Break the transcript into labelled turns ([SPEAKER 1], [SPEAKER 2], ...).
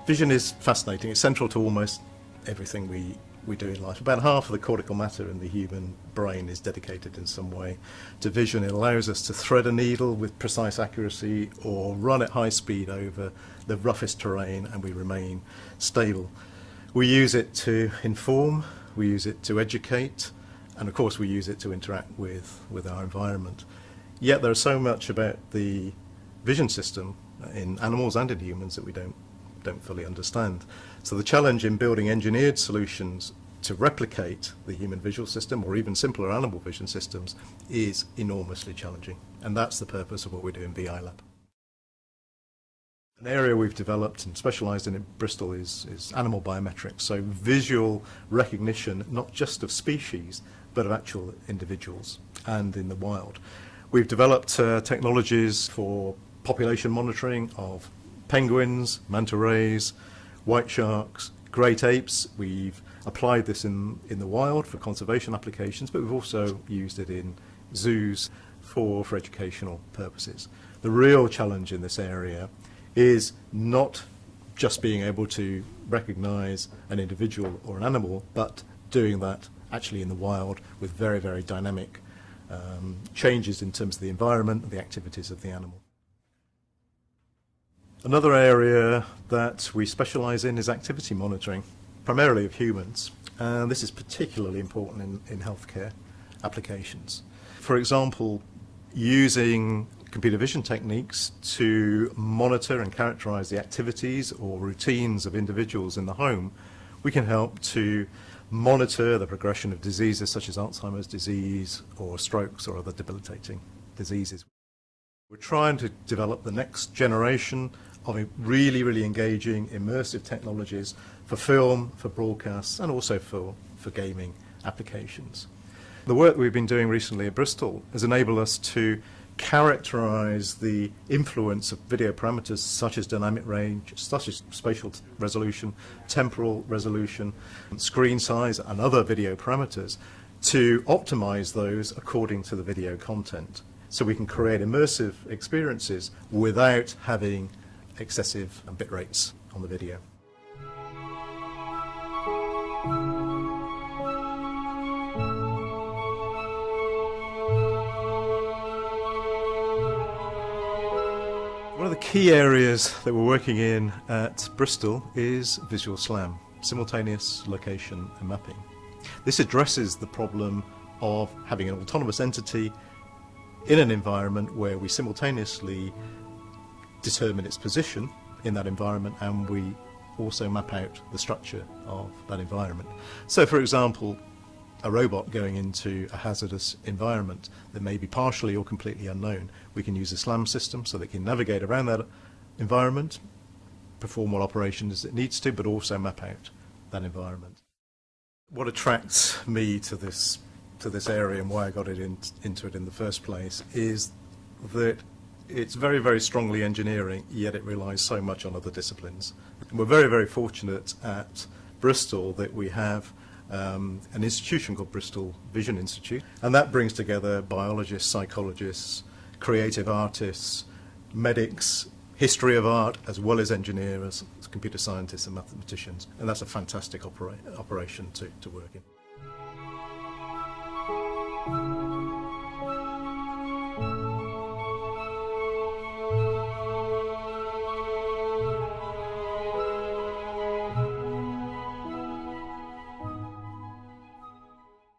[SPEAKER 1] Vision is fascinating. It's central to almost everything we do in life. About half of the cortical matter in the human brain is dedicated in some way to vision. It allows us to thread a needle with precise accuracy or run at high speed over the roughest terrain and we remain stable. We use it to inform, we use it to educate, and of course we use it to interact with our environment. Yet there is so much about the vision system in animals and in humans that we don't fully understand. So the challenge in building engineered solutions to replicate the human visual system or even simpler animal vision systems is enormously challenging. And that's the purpose of what we do in VI Lab. An area we've developed and specialised in at Bristol is animal biometrics, so visual recognition not just of species but of actual individuals and in the wild. We've developed technologies for population monitoring of penguins, manta rays, white sharks, great apes. We've applied this in the wild for conservation applications, but we've also used it in zoos for educational purposes. The real challenge in this area is not just being able to recognise an individual or an animal, but doing that actually in the wild with very, very dynamic changes in terms of the environment and the activities of the animal. Another area that we specialise in is activity monitoring, primarily of humans, and this is particularly important in healthcare applications. For example, using computer vision techniques to monitor and characterise the activities or routines of individuals in the home, we can help to monitor the progression of diseases such as Alzheimer's disease or strokes or other debilitating diseases. We're trying to develop the next generation of really, really engaging, immersive technologies for film, for broadcasts, and also for gaming applications. The work that we've been doing recently at Bristol has enabled us to characterize the influence of video parameters such as dynamic range, such as spatial resolution, temporal resolution, screen size, and other video parameters to optimize those according to the video content. So we can create immersive experiences without having excessive bit rates on the video. One of the key areas that we're working in at Bristol is Visual SLAM, simultaneous location and mapping. This addresses the problem of having an autonomous entity in an environment where we simultaneously determine its position in that environment and we also map out the structure of that environment. So for example, a robot going into a hazardous environment that may be partially or completely unknown, we can use a SLAM system so that it can navigate around that environment, perform what operations it needs to, but also map out that environment. What attracts me to this area and why I got into it in the first place is that it's very, very strongly engineering, yet it relies so much on other disciplines. And we're very, very fortunate at Bristol that we have an institution called Bristol Vision Institute, and that brings together biologists, psychologists, creative artists, medics, history of art, as well as engineers, computer scientists and mathematicians, and that's a fantastic operation to work in.